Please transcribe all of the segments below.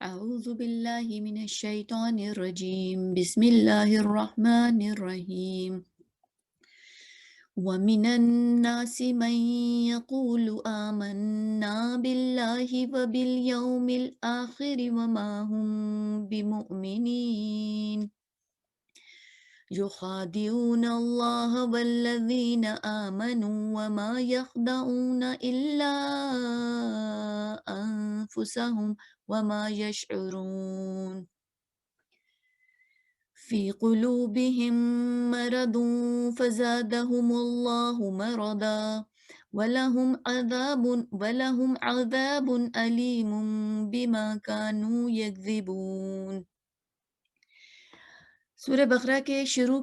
أعوذ بالله من الشيطان الرجيم بسم الله الرحمن الرحيم ومن الناس من يقول آمنا بالله وباليوم الآخر وما هم بمؤمنين يخادعون الله والذين آمنوا وما يخدعون إلا أنفسهم وما يشعرون في قلوبهم مرض فزادهم الله مرضا ولهم عذاب أليم بما كانوا يكذبون۔ سورہ بقرہ کے شروع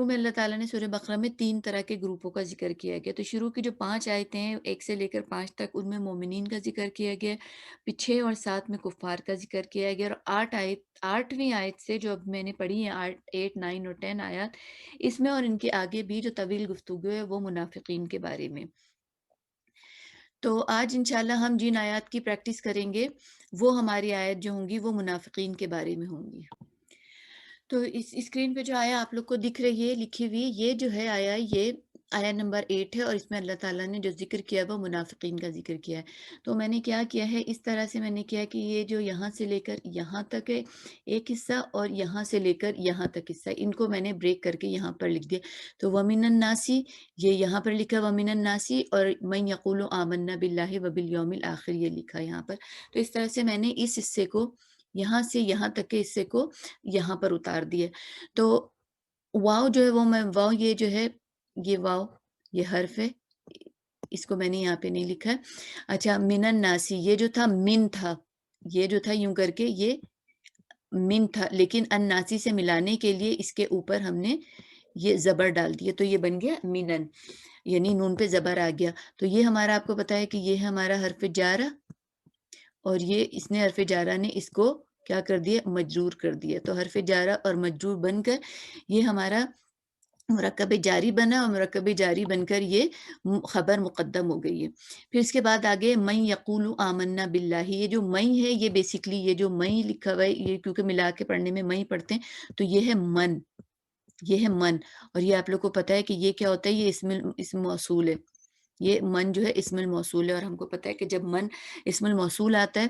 میں اللہ تعالیٰ نے سورہ بقرہ میں 3 طرح کے گروپوں کا ذکر کیا گیا۔ تو شروع کی جو 5 آیتیں ہیں 1 سے لے کر 5 تک، ان میں مومنین کا ذکر کیا گیا، پھر 6 اور 7 میں کفار کا ذکر کیا گیا، اور 8ویں آیت سے جو اب میں نے پڑھی ہے 8، 9 اور 10 آیات، اس میں اور ان کے آگے بھی جو طویل گفتگو ہے وہ منافقین کے بارے میں۔ تو آج انشاءاللہ ہم جن آیات کی پریکٹس کریں گے وہ ہماری آیت جو ہوں گی وہ منافقین کے بارے میں ہوں گی۔ تو اس اسکرین پہ جو آیا آپ لوگ کو دکھ رہی ہے لکھی ہوئی، یہ جو ہے آیا، یہ آیا نمبر 8 ہے، اور اس میں اللہ تعالیٰ نے جو ذکر کیا وہ منافقین کا ذکر کیا ہے۔ تو میں نے کیا کیا ہے، اس طرح سے میں نے کیا کہ یہ جو یہاں سے لے کر یہاں تک ہے ایک حصہ، اور یہاں سے لے کر یہاں تک حصہ، ان کو میں نے بریک کر کے یہاں پر لکھ دیا۔ تو وَمِنَ النَّاسِ، یہ یہاں پر لکھا وَمِنَ النَّاسِ، اور مَن يَقُولُ آمَنَّا بِاللَّهِ وَبِالْيَوْمِ الْآخِرِ یہ لکھا یہاں پر۔ تو اس طرح سے میں نے اس حصے کو یہاں سے یہاں تک کے حصے کو یہاں پر اتار دیا۔ تو واو جو ہے وہ میں واو یہ جو ہے یہ واو یہ حرف ہے، اس کو میں نے یہاں پہ نہیں لکھا ہے۔ اچھا، من الناسی یہ جو تھا من تھا، یہ جو تھا یوں کر کے یہ من تھا، لیکن الناسی سے ملانے کے لیے اس کے اوپر ہم نے یہ زبر ڈال دیا، تو یہ بن گیا منن، یعنی نون پہ زبر آ گیا۔ تو یہ ہمارا آپ کو پتا ہے کہ یہ ہے ہمارا حرف جارہ، اور یہ اس نے حرف جارہ نے اس کو کیا کر دیا، مجرور کر دیا۔ تو حرف جارہ اور مجرور بن کر یہ ہمارا مرکب جاری بنا، اور مرکب جاری بن کر یہ خبر مقدم ہو گئی ہے۔ پھر اس کے بعد آگے من یقول آمنا باللہ، یہ جو من ہے یہ بیسکلی یہ جو من لکھا ہوا ہے، یہ کیونکہ ملا کے پڑھنے میں من پڑھتے ہیں، تو یہ ہے من، یہ ہے من، اور یہ آپ لوگ کو پتا ہے کہ یہ کیا ہوتا ہے، یہ اسم موصول ہے، یہ من جو ہے اسم الموصول ہے، اور ہم کو پتا ہے کہ جب من اسم الموصول آتا ہے،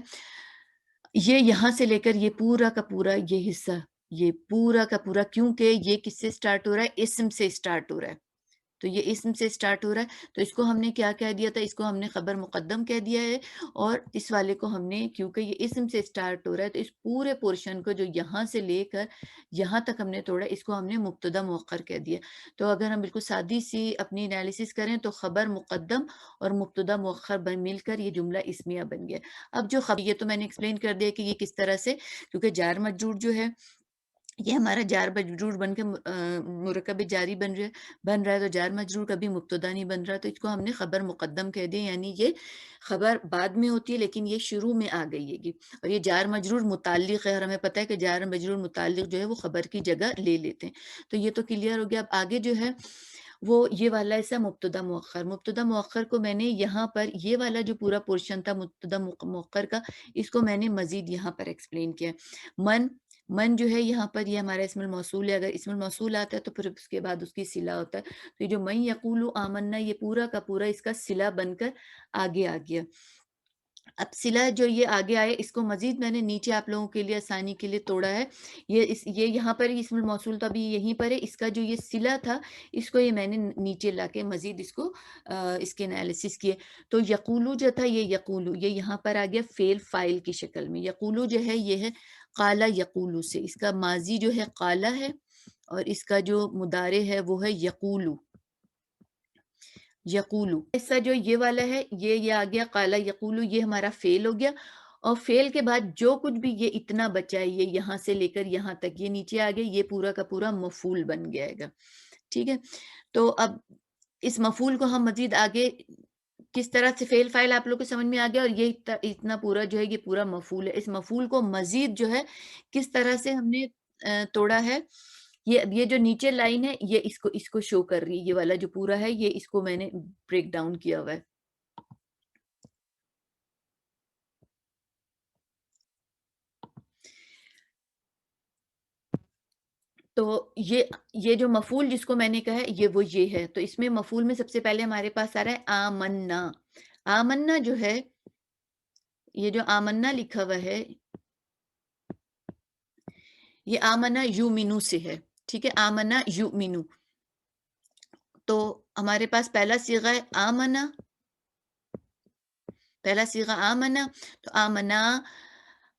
یہ یہاں سے لے کر یہ پورا کا پورا یہ حصہ، یہ پورا کا پورا، کیونکہ یہ کس سے سٹارٹ ہو رہا ہے، اسم سے سٹارٹ ہو رہا ہے، تو یہ اسم سے سٹارٹ ہو رہا ہے، تو اس کو ہم نے کیا کہہ دیا تھا، اس کو ہم نے خبر مقدم کہہ دیا ہے، اور اس والے کو ہم نے کیونکہ یہ اسم سے سٹارٹ ہو رہا ہے تو اس پورے پورشن کو جو یہاں سے لے کر یہاں تک ہم نے توڑا، اس کو ہم نے مبتدا مؤخر کہہ دیا۔ تو اگر ہم بالکل سادی سی اپنی انالیسس کریں تو خبر مقدم اور مبتدا مؤخر مل کر یہ جملہ اسمیہ بن گیا۔ اب جو خبر، یہ تو میں نے ایکسپلین کر دیا کہ یہ کس طرح سے، کیونکہ جار مجرور جو ہے یہ ہمارا جار مجرور بن کے مرکب جاری بن رہا ہے، تو جار مجرور کبھی مبتدا نہیں بن رہا، تو اس کو ہم نے خبر مقدم کہہ دیا، یعنی یہ خبر بعد میں ہوتی ہے لیکن یہ شروع میں آ گئی ہے گی، اور یہ جار مجرور متعلق ہے، اور ہمیں پتہ ہے کہ جار مجرور متعلق جو ہے وہ خبر کی جگہ لے لیتے ہیں۔ تو یہ تو کلیئر ہو گیا۔ اب آگے جو ہے وہ یہ والا ایسا مبتدا مؤخر، مبتدا مؤخر کو میں نے یہاں پر یہ والا جو پورا پورشن تھا مبتدا مؤخر کا، اس کو میں نے مزید یہاں پر ایکسپلین کیا۔ من جو ہے یہاں پر یہ ہمارا اسم الموصول ہے، اگر اسم الموصول آتا ہے تو پھر اس کے بعد اس کی صلہ ہوتا ہے، تو یہ جو من یقول آمنا یہ پورا کا پورا اس کا صلہ بن کر آگے آ گیا۔ اب صلہ جو یہ آگے آئے، اس کو مزید میں نے نیچے آپ لوگوں کے لیے آسانی کے لیے توڑا ہے، یہ یہاں پر اسم الموصول تو ابھی یہیں پر ہے، اس کا جو یہ صلہ تھا اس کو یہ میں نے نیچے لا کے مزید اس کو اس کے انالیسس کیے۔ تو یقولو جو تھا یہ یقولو، یہ یہاں پر آ گیا فعل فاعل کی شکل میں، یقولو جو ہے یہ ہے قالا یقولو سے، اس کا ماضی جو ہے قالا ہے، اور اس کا جو مضارع ہے وہ ہے یقولو، یقولو ایسا جو یہ والا ہے یہ آ گیا قالا یقولو، یہ ہمارا فعل ہو گیا، اور فعل کے بعد جو کچھ بھی یہ اتنا بچا ہے، یہ یہاں سے لے کر یہاں تک یہ نیچے آ گیا، یہ پورا کا پورا مفعول بن گیا گا، ٹھیک ہے۔ تو اب اس مفعول کو ہم مزید آگے کس طرح سے فعل فاعل آپ لوگ کو سمجھ میں آ گیا، اور یہ اتنا پورا جو ہے یہ پورا مفعول ہے، اس مفعول کو مزید جو ہے کس طرح سے ہم نے توڑا ہے، یہ جو نیچے لائن ہے یہ اس کو شو کر رہی ہے، یہ والا جو پورا ہے یہ اس کو میں نے بریک ڈاؤن کیا ہوا ہے۔ تو یہ جو مفعول جس کو میں نے کہا ہے یہ ہے، تو اس میں مفعول میں سب سے پہلے ہمارے پاس آ رہا ہے آمنا۔ آمنا جو ہے، یہ جو آمنا لکھا ہوا ہے، یہ آمنا یومنو سے ہے، ٹھیک ہے، آمنا یومنو۔ تو ہمارے پاس پہلا صیغہ ہے آمنا، پہلا صیغہ آمنا، تو آمنا،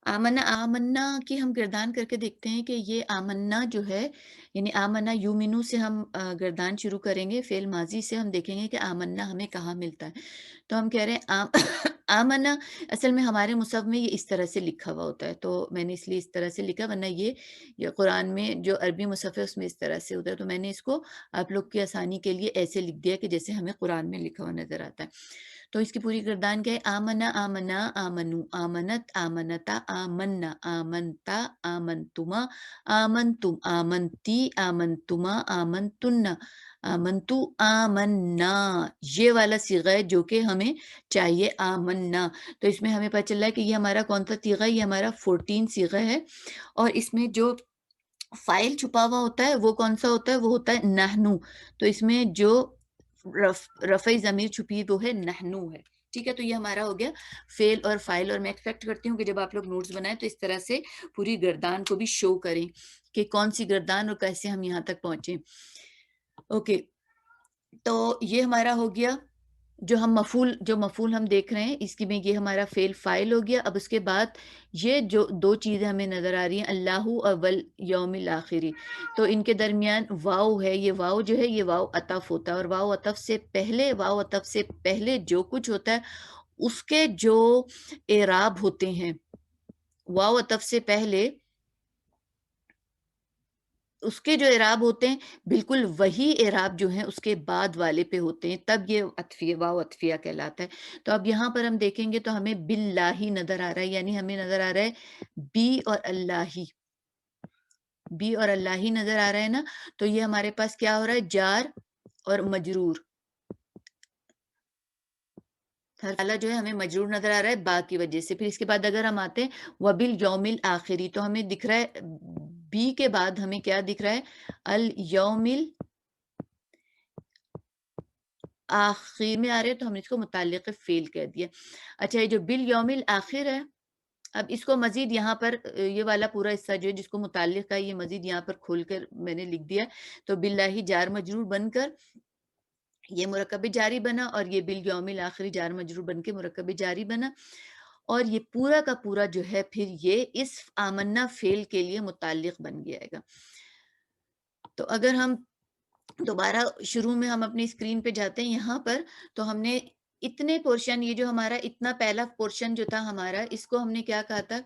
آمنا، آمنا کی ہم گردان کر کے دیکھتے ہیں کہ یہ آمنا جو ہے، یعنی آمنا یومنو سے ہم گردان شروع کریں گے، فعل ماضی سے ہم دیکھیں گے کہ آمنا ہمیں کہاں ملتا ہے۔ تو ہم کہہ رہے ہیں آمنا، اصل میں ہمارے مصحف میں یہ اس طرح سے لکھا ہوا ہوتا ہے، تو میں نے اس لیے اس طرح سے لکھا، ورنہ یہ قرآن میں جو عربی مصحف ہے اس میں اس طرح سے ہوتا ہے، تو میں نے اس کو آپ لوگ کی آسانی کے لیے ایسے لکھ دیا کہ جیسے ہمیں قرآن میں لکھا ہوا نظر آتا ہے۔ تو اس کی پوری گردان کیا ہے؟ آمنا، آمنا، آمنو، آمنت، آمنتا، آمنا، آمنتا، آمنتما، آمنتم، آمنتی، آمنتما، آمنتن، آمنتو، آمنا، یہ والا صیغہ ہے جو کہ ہمیں چاہیے، آمنا۔ تو اس میں ہمیں پتہ چل رہا ہے کہ یہ ہمارا کون سا صیغہ ہے؟ یہ ہمارا 14 صیغہ ہے، اور اس میں جو فائل چھپا ہوا ہوتا ہے وہ کون سا ہوتا ہے؟ وہ ہوتا ہے نحنو۔ تو اس میں جو رفع ضمیر چھپی وہ ہے نحنو ہے، ٹھیک ہے۔ تو یہ ہمارا ہو گیا فعل اور فاعل، اور میں ایکسپیکٹ کرتی ہوں کہ جب آپ لوگ نوٹس بنائیں تو اس طرح سے پوری گردان کو بھی شو کریں کہ کون سی گردان اور کیسے ہم یہاں تک پہنچے۔ اوکے، تو یہ ہمارا ہو گیا جو مفعول ہم دیکھ رہے ہیں، اس کی میں یہ ہمارا فعل فاعل ہو گیا۔ اب اس کے بعد یہ جو دو چیزیں ہمیں نظر آ رہی ہیں، اللہ اول یوم الآخری، تو ان کے درمیان واو ہے، یہ واو جو ہے یہ واو عطف ہوتا ہے، اور واو عطف سے پہلے جو کچھ ہوتا ہے اس کے جو اعراب ہوتے ہیں، واو عطف سے پہلے اس کے جو اعراب ہوتے ہیں بالکل وہی اعراب جو ہیں اس کے بعد والے پہ ہوتے ہیں، تب یہ عطفیہ، واو عطفیہ کہلاتا ہے۔ تو اب یہاں پر ہم دیکھیں گے تو ہمیں باللہ نظر آ رہا ہے، یعنی ہمیں نظر آ رہا ہے بی اور اللہ نظر آ رہا ہے نا، تو یہ ہمارے پاس کیا ہو رہا ہے؟ جار اور مجرور، ہر والا جو ہے ہمیں مجرور نظر آ رہا ہے با کی وجہ سے۔ پھر اس کے بعد اگر ہم آتے ہیں وبالیوم الآخری، تو ہمیں دکھ رہا ہے بی کے بعد ہمیں کیا دکھ رہا ہے؟ الیوم آخر میں آ رہے تو ہم نے اس کو متعلق فعل کہہ دیا۔ اچھا، یہ جو بالیوم الآخر ہے، اب اس کو مزید یہاں پر یہ والا پورا حصہ جو ہے جس کو متعلق ہے، یہ مزید یہاں پر کھول کر میں نے لکھ دیا، تو باللہ جار مجرور بن کر یہ مرکب جاری بنا، اور یہ بالیوم الآخری جار مجرور بن کے مرکب جاری بنا، اور یہ پورا کا پورا جو ہے پھر یہ اس آمنا فعل کے لیے متعلق بن گیا گا۔ تو اگر ہم دوبارہ شروع میں ہم اپنی اسکرین پہ جاتے ہیں یہاں پر، تو ہم نے اتنے پورشن، یہ جو ہمارا اتنا پہلا پورشن جو تھا ہمارا، اس کو ہم نے کیا کہا تھا؟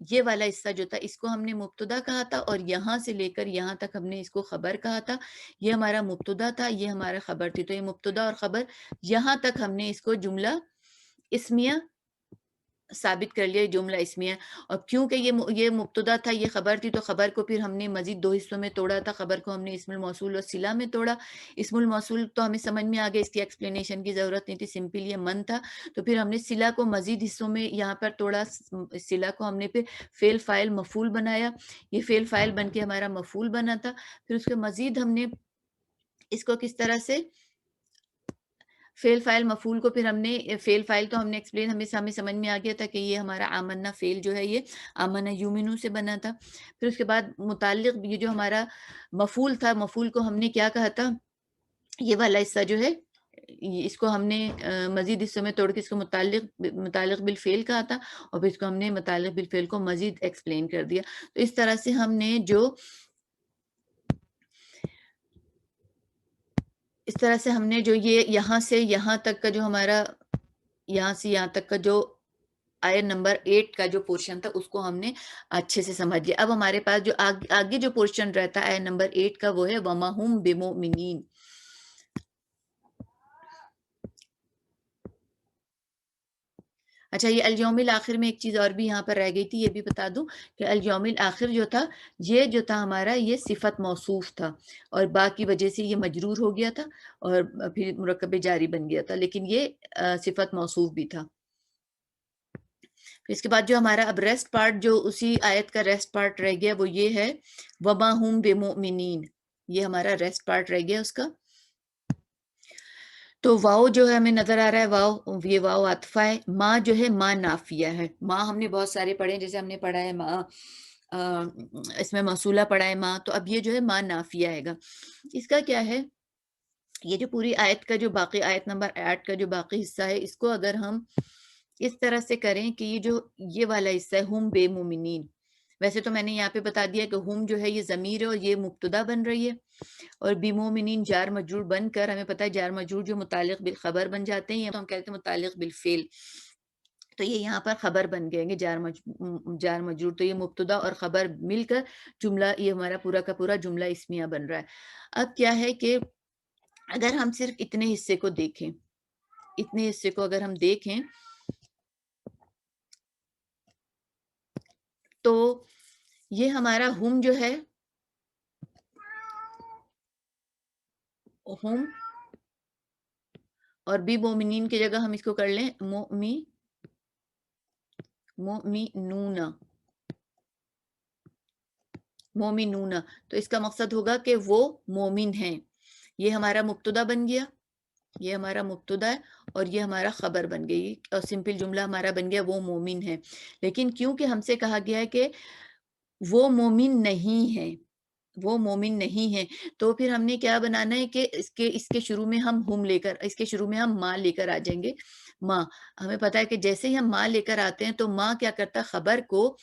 یہ والا حصہ جو تھا اس کو ہم نے مبتدا کہا تھا، اور یہاں سے لے کر یہاں تک ہم نے اس کو خبر کہا تھا۔ یہ ہمارا مبتدا تھا، یہ ہمارا خبر تھی، تو یہ مبتدا اور خبر، یہاں تک ہم نے اس کو جملہ اسمیہ ثابت کر لیا، جملہ اسمیہ۔ اور کیونکہ یہ مبتدا تھا، یہ خبر تھی، تو خبر کو پھر ہم نے مزید دو حصوں میں توڑا تھا۔ خبر کو ہم نے اسم الموصول اور صلہ میں توڑا۔ اسم الموصول تو ہمیں سمجھ میں آ گیا، اس کی ایکسپلینیشن کی ضرورت نہیں تھی، سمپل یہ من تھا۔ تو پھر ہم نے صلہ کو مزید حصوں میں یہاں پر توڑا، صلہ کو ہم نے پھر فعل فاعل مفعول بنایا، یہ فعل فاعل بن کے ہمارا مفعول بنا تھا۔ پھر اس کے مزید ہم نے اس کو کس طرح سے فعل فاعل مفعول کو، پھر ہم نے فعل فاعل تو ہم نے ایکسپلین، ہمیں سمجھ میں آ گیا تھا کہ یہ ہمارا آمنا فعل جو ہے یہ آمنا یومنو سے بنا تھا۔ پھر اس کے بعد متعلق، یہ جو ہمارا مفعول تھا، مفعول کو ہم نے کیا کہا تھا؟ یہ والا حصہ جو ہے اس کو ہم نے مزید حصوں میں توڑ کے اس کو متعلق بالفعل کہا تھا، اور پھر اس کو ہم نے متعلق بالفعل کو مزید ایکسپلین کر دیا۔ تو اس طرح سے ہم نے جو یہ یہاں سے یہاں تک کا جو ہمارا، یہاں سے یہاں تک کا جو آیت نمبر 8 کا جو پورشن تھا اس کو ہم نے اچھے سے سمجھ لیا۔ اب ہمارے پاس جو آگے جو پورشن رہتا ہے آیت نمبر 8 کا، وہ ہے وَمَا هُمْ بِمُؤْمِنِينَ۔ اچھا، یہ الیوم الآخر میں ایک چیز اور بھی یہاں پر رہ گئی تھی، یہ بھی بتا دوں کہ الیوم الآخر جو تھا، یہ جو تھا ہمارا، یہ صفت موصوف تھا، اور با کی وجہ سے یہ مجرور ہو گیا تھا، اور پھر مرکب جاری بن گیا تھا، لیکن یہ صفت موصوف بھی تھا۔ اس کے بعد جو ہمارا اب ریسٹ پارٹ، جو اسی آیت کا ریسٹ پارٹ رہ گیا، وہ یہ ہے وما ہم بمؤمنین، یہ ہمارا ریسٹ پارٹ رہ گیا اس کا. تو واؤ جو ہے ہمیں نظر آ رہا ہے، واؤ، یہ واؤ عاطفہ ہے. ماں جو ہے ماں نافیہ ہے. ماں ہم نے بہت سارے پڑھے ہیں، جیسے ہم نے پڑھا ہے ماں، اس میں موصولہ پڑھا ہے ماں، تو اب یہ جو ہے ماں نافیہ آئے گا. اس کا کیا ہے، یہ جو پوری آیت کا جو باقی آیت نمبر 8 کا جو باقی حصہ ہے، اس کو اگر ہم اس طرح سے کریں کہ یہ والا حصہ ہے ہم بے مومنین. ویسے تو میں نے یہاں پہ بتا دیا کہ ہم جو ہے یہ ضمیر ہے اور یہ مبتدا بن رہی ہے، اور بمومنین جار مجرور بن کر، ہمیں پتہ ہے جار مجرور جو متعلق بالخبر بن جاتے ہیں، تو ہم کہتے ہیں متعلق بالفعل، تو یہ یہاں پر خبر بن گئے گے جار مجرور. تو یہ مبتدا اور خبر مل کر جملہ، یہ ہمارا پورا کا پورا جملہ اسمیہ بن رہا ہے. اب کیا ہے کہ اگر ہم صرف اتنے حصے کو دیکھیں، اتنے حصے کو اگر ہم دیکھیں تو یہ ہمارا ہم جو ہے، ہم اور بی مومنین کی جگہ ہم اس کو کر لیں مومنون، مومنون. تو اس کا مقصد ہوگا کہ وہ مومن ہیں. یہ ہمارا مبتدا بن گیا، یہ ہمارا مبتدا ہے، اور یہ ہمارا خبر بن گئی، اور سمپل جملہ ہمارا بن گیا وہ مومن ہے. لیکن کیونکہ ہم سے کہا گیا ہے کہ وہ مومن نہیں ہے، وہ مومن نہیں ہے، تو پھر ہم نے کیا بنانا ہے کہ اس کے شروع میں ہم لے کر، اس کے شروع میں ہم ماں لے کر آ جائیں گے. ماں، ہمیں پتا ہے کہ جیسے ہی ہم ماں لے کر آتے ہیں تو ماں کیا کرتا ہے، خبر کو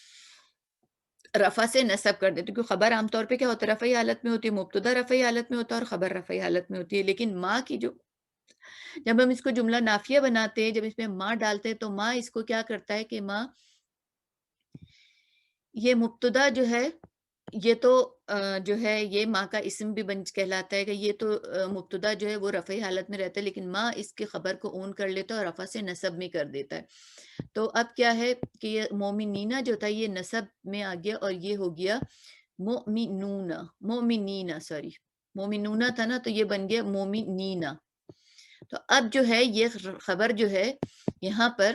رفع سے نصب کر دیتے، کیونکہ خبر عام طور پہ کیا ہوتا ہے، رفعی حالت میں ہوتی ہے، مبتدا رفعی حالت میں ہوتا ہے اور خبر رفعی حالت میں ہوتی ہے. لیکن ماں کی جب ہم اس کو جملہ نافیہ بناتے ہیں، جب اس میں ماں ڈالتے ہیں، تو ماں اس کو کیا کرتا ہے کہ ماں، یہ مبتدا جو ہے، یہ تو جو ہے یہ ماں کا اسم بھی کہلاتا ہے کہ یہ تو مبتدا جو ہے وہ رفعی حالت میں رہتا ہے، لیکن ماں اس کے خبر کو اون کر لیتا ہے اور رفع سے نصب میں کر دیتا ہے. تو اب کیا ہے کہ یہ مومنینہ جو تھا یہ نصب میں آ گیا، اور یہ ہو گیا مومنینہ سوری، مومنونہ تھا نا، تو یہ بن گیا مومنینہ. تو اب جو ہے یہ خبر جو ہے یہاں پر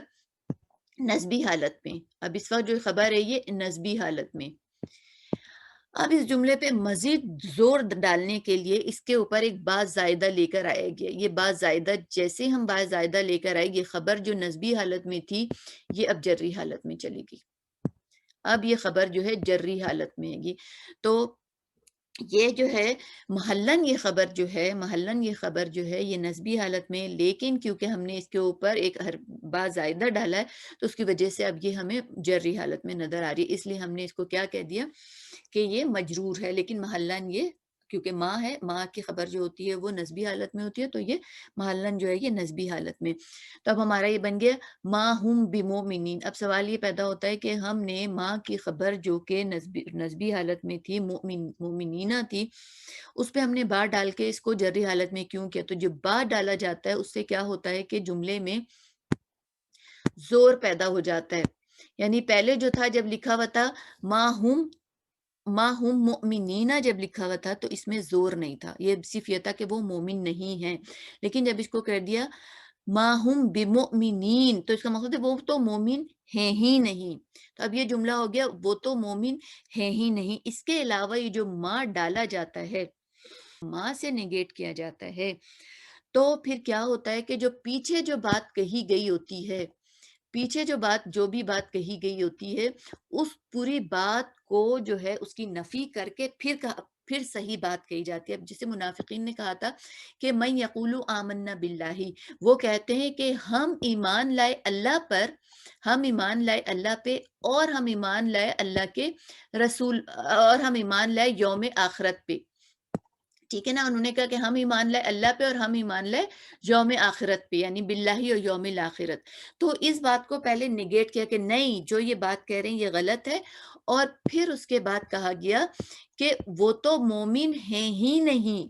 نسبی حالت میں، اب اس وقت جو خبر ہے یہ نسبی حالت میں. اب اس جملے پہ مزید زور ڈالنے کے لیے اس کے اوپر ایک با زائدہ لے کر آیا گیا. یہ با زائدہ، جیسے ہم با زائدہ لے کر آئے، یہ خبر جو نسبی حالت میں تھی یہ اب جری حالت میں چلے گی. اب یہ خبر جو ہے جری حالت میں ہے گی. تو یہ جو ہے محلن، یہ خبر جو ہے محلن، یہ خبر جو ہے یہ نسبی حالت میں، لیکن کیونکہ ہم نے اس کے اوپر ایک با زائدہ ڈالا ہے تو اس کی وجہ سے اب یہ ہمیں جری حالت میں نظر آ رہی ہے. اس لیے ہم نے اس کو کیا کہہ دیا کہ یہ مجرور ہے، لیکن محلن یہ کیونکہ ماں ہے، ماں کی خبر جو ہوتی ہے وہ نسبی حالت میں ہوتی ہے، تو یہ محلن جو ہے یہ نسبی حالت میں. تو اب ہمارا یہ بن گیا ماں ہم بمومنین. اب سوال یہ پیدا ہوتا ہے کہ ہم نے ماں کی خبر جو کہ نسبی حالت میں تھی، مومنینہ تھی، اس پہ ہم نے با ڈال کے اس کو جری حالت میں کیوں کیا؟ تو جو با ڈالا جاتا ہے اس سے کیا ہوتا ہے کہ جملے میں زور پیدا ہو جاتا ہے. یعنی پہلے جو تھا جب لکھا ہوا تھا ماں ہم مؤمنینہ، جب لکھا ہوا تھا تو اس میں زور نہیں تھا، یہ صرف یہ تھا کہ وہ مومن نہیں ہیں. لیکن جب اس کو کر دیا ماں ہم بمؤمنین، تو اس کا مقصد ہے وہ تو مومن ہیں ہی نہیں. تو اب یہ جملہ ہو گیا وہ تو مومن ہیں ہی نہیں. اس کے علاوہ یہ جو ماں ڈالا جاتا ہے، ماں سے نیگیٹ کیا جاتا ہے، تو پھر کیا ہوتا ہے کہ جو پیچھے جو بات کہی گئی ہوتی ہے، پیچھے جو بھی بات کہی گئی ہوتی ہے، اس پوری بات کو جو ہے اس کی نفی کر کے پھر صحیح بات کہی جاتی ہے. اب جسے منافقین نے کہا تھا کہ من یقول آمنا باللہ، وہ کہتے ہیں کہ ہم ایمان لائے اللہ پر، ہم ایمان لائے اللہ پہ، اور ہم ایمان لائے اللہ کے رسول، اور ہم ایمان لائے یوم آخرت پہ. ٹھیک ہے نا، انہوں نے کہا کہ ہم ایمان لائے اللہ پہ اور ہم ایمان لائے یوم آخرت پہ، یعنی باللہ اور یوم الآخرت. تو اس بات کو پہلے نگیٹ کیا کہ نہیں، جو یہ بات کہہ رہے ہیں یہ غلط ہے، اور پھر اس کے بعد کہا گیا کہ وہ تو مومن ہیں ہی نہیں.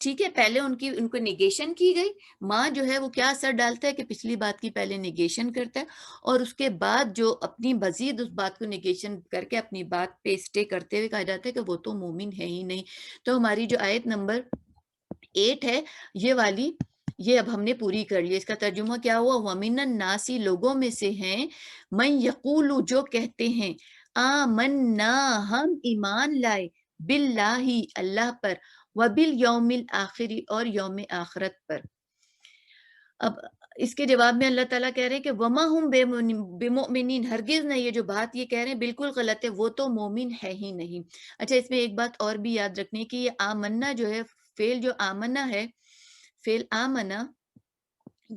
ٹھیک ہے، پہلے ان کو نیگیشن کی گئی. ماں جو ہے وہ کیا اثر ڈالتا ہے کہ پچھلی بات کی پہلے نیگیشن کرتا ہے، اور اس کے بعد جو اپنی مزید اس بات کو نیگیشن کر کے اپنی بات پہ اسٹے کرتے ہوئے کہا جاتا ہے کہ وہ تو مومن ہے ہی نہیں. تو ہماری جو آیت نمبر 8 ہے، یہ والی یہ اب ہم نے پوری کر لی، اس کا ترجمہ کیا ہوا؟ وَمِنَ النَّاسِ لوگوں میں سے ہیں، مَن یقول جو کہتے ہیں، آمنا ہم ایمان لائے، باللہ اللہ پر، وبالیوم الآخر اور یوم آخرت پر۔ اب اس کے جواب میں اللہ تعالیٰ کہہ رہے ہیں کہ وما ہم بمؤمنین، ہرگز نہیں، یہ جو بات یہ کہہ رہے ہیں بالکل غلط ہے، وہ تو مومن ہے ہی نہیں۔ اچھا، اس میں ایک بات اور بھی یاد رکھنے کی، یہ آمنا جو ہے، فعل جو آمنا ہے، فعل آمنا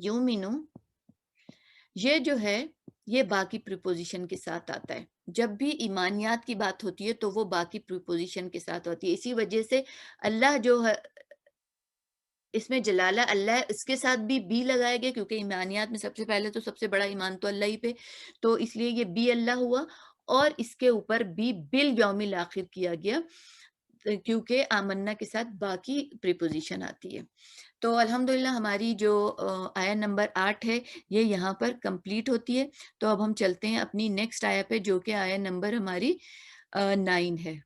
یومنو، یہ جو ہے یہ باقی پریپوزیشن کے ساتھ آتا ہے۔ جب بھی ایمانیات کی بات ہوتی ہے تو وہ باقی پریپوزیشن کے ساتھ ہوتی ہے، اسی وجہ سے اللہ جو ہے اس میں جلالہ اللہ ہے، اس کے ساتھ بھی لگایا گیا، کیونکہ ایمانیات میں سب سے پہلے تو سب سے بڑا ایمان تو اللہ ہی پہ، تو اس لیے یہ بھی اللہ ہوا، اور اس کے اوپر بھی بالیوم الآخر کیا گیا، کیونکہ آمنا کے ساتھ باقی پریپوزیشن آتی ہے۔ تو الحمدللہ ہماری جو آیا نمبر 8 ہے یہ یہاں پر کمپلیٹ ہوتی ہے۔ تو اب ہم چلتے ہیں اپنی نیکسٹ آیا پہ، جو کہ آیا نمبر ہماری 9 ہے۔